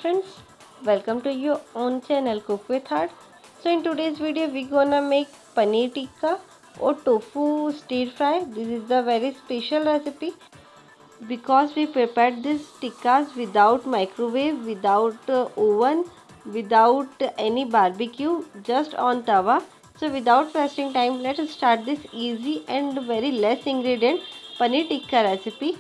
friends, welcome to your own channel Cook with Heart. So in today's video we gonna make paneer tikka or tofu stir fry. This is the very special recipe because we prepared these tikkas without microwave, without oven, without any barbecue, just on tawa. So without wasting time, let us start this easy and very less ingredient paneer tikka recipe.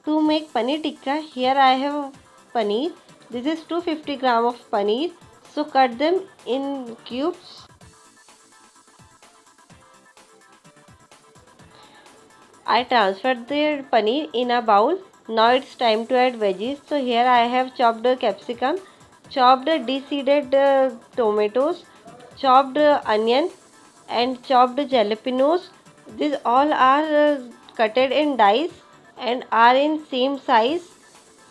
To make paneer tikka, here I have paneer. This is 250 gram of paneer. So cut them in cubes. I transferred the paneer in a bowl. Now it's time to add veggies. So here I have chopped capsicum, chopped de-seeded tomatoes, chopped onion and chopped jalapenos. These all are cutted in dice and are in same size.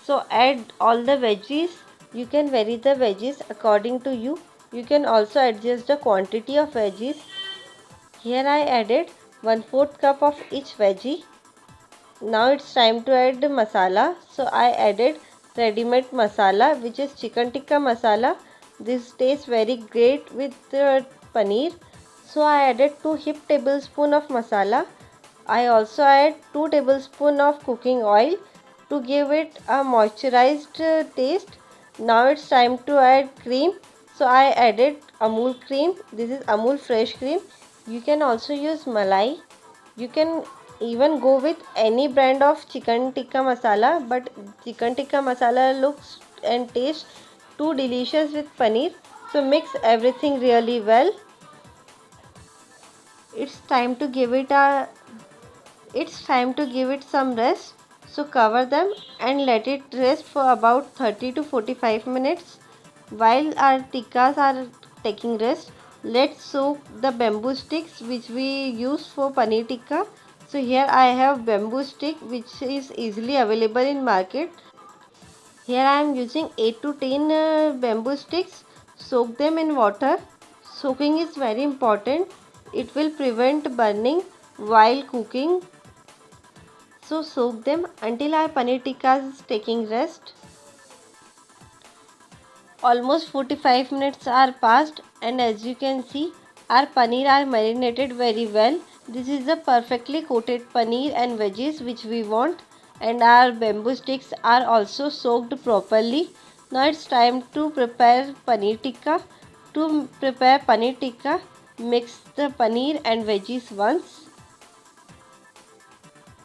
So add all the veggies. You can vary the veggies according to you. You can also adjust the quantity of veggies. Here I added 1/4 cup of each veggie. Now it's time to add masala. So I added ready-made masala, which is chicken tikka masala. This tastes very great with paneer. So I added 2 heaped tablespoons of masala. I also add 2 tablespoons of cooking oil to give it a moisturized taste. Now it's time to add cream. So I added Amul cream. This is Amul fresh cream. You can also use malai. You can even go with any brand of chicken tikka masala, but chicken tikka masala looks and tastes too delicious with paneer. So mix everything really well. It's time to give it some rest. So cover them and let it rest for about 30 to 45 minutes. While our tikkas are taking rest, let's soak the bamboo sticks which we use for paneer tikka. So here I have bamboo stick which is easily available in market. Here I am using 8 to 10 bamboo sticks. Soak them in water. Soaking is very important. It will prevent burning while cooking. So soak them until our paneer tikka is taking rest. Almost 45 minutes are passed and as you can see our paneer are marinated very well. This is the perfectly coated paneer and veggies which we want, and our bamboo sticks are also soaked properly. Now it's time to prepare paneer tikka. To prepare paneer tikka, mix the paneer and veggies once.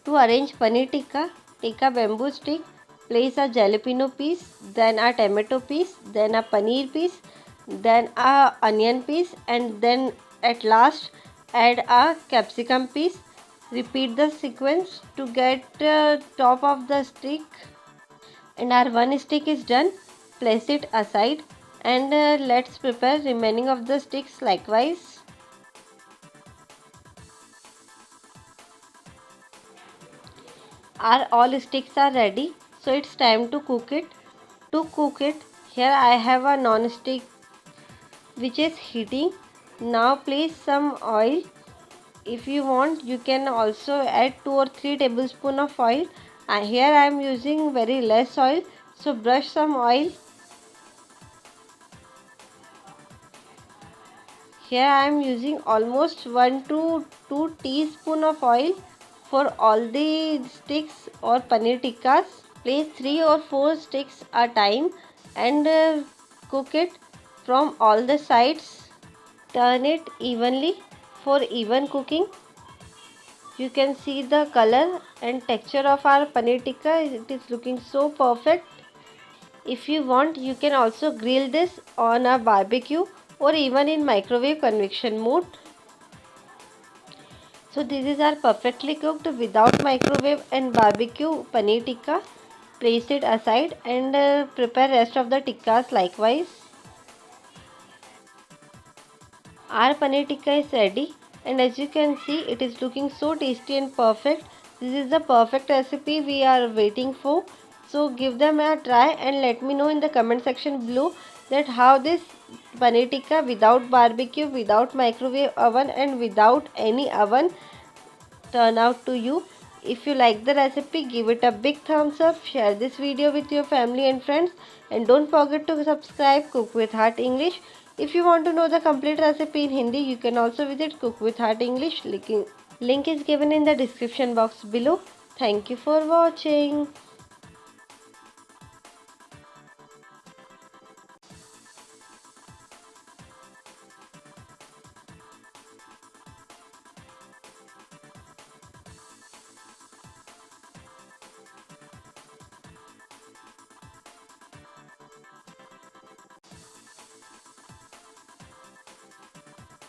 To arrange paneer tikka, take a bamboo stick, place a jalapeno piece, then a tomato piece, then a paneer piece, then a onion piece, and then at last add a capsicum piece. Repeat the sequence to get top of the stick, and our one stick is done. Place it aside and let's prepare remaining of the sticks likewise. Our all sticks are ready, so it's time to cook it. To cook it, here I have a non-stick which is heating. Now place some oil. If you want, you can also add 2 or 3 tablespoons of oil. Here I am using very less oil, so brush some oil. Here I am using almost 1 to 2 teaspoons of oil for all the sticks or paneer tikkas. Place 3 or 4 sticks a time and cook it from all the sides. Turn it evenly for even cooking. You can see the color and texture of our paneer tikka. It is looking so perfect. If you want, you can also grill this on a barbecue or even in microwave convection mode. So this is our perfectly cooked without microwave and barbecue paneer tikka. Place it aside and prepare rest of the tikkas likewise. Our paneer tikka is ready, and as you can see it is looking so tasty and perfect. This is the perfect recipe we are waiting for. So give them a try and let me know in the comment section below that how this paneer tikka without barbecue, without microwave oven and without any oven turn out to you. If you like the recipe, give it a big thumbs up, share this video with your family and friends, and don't forget to subscribe Cook with Heart English. If you want to know the complete recipe in Hindi, you can also visit Cook with Heart English. Link is given in the description box below. Thank you for watching.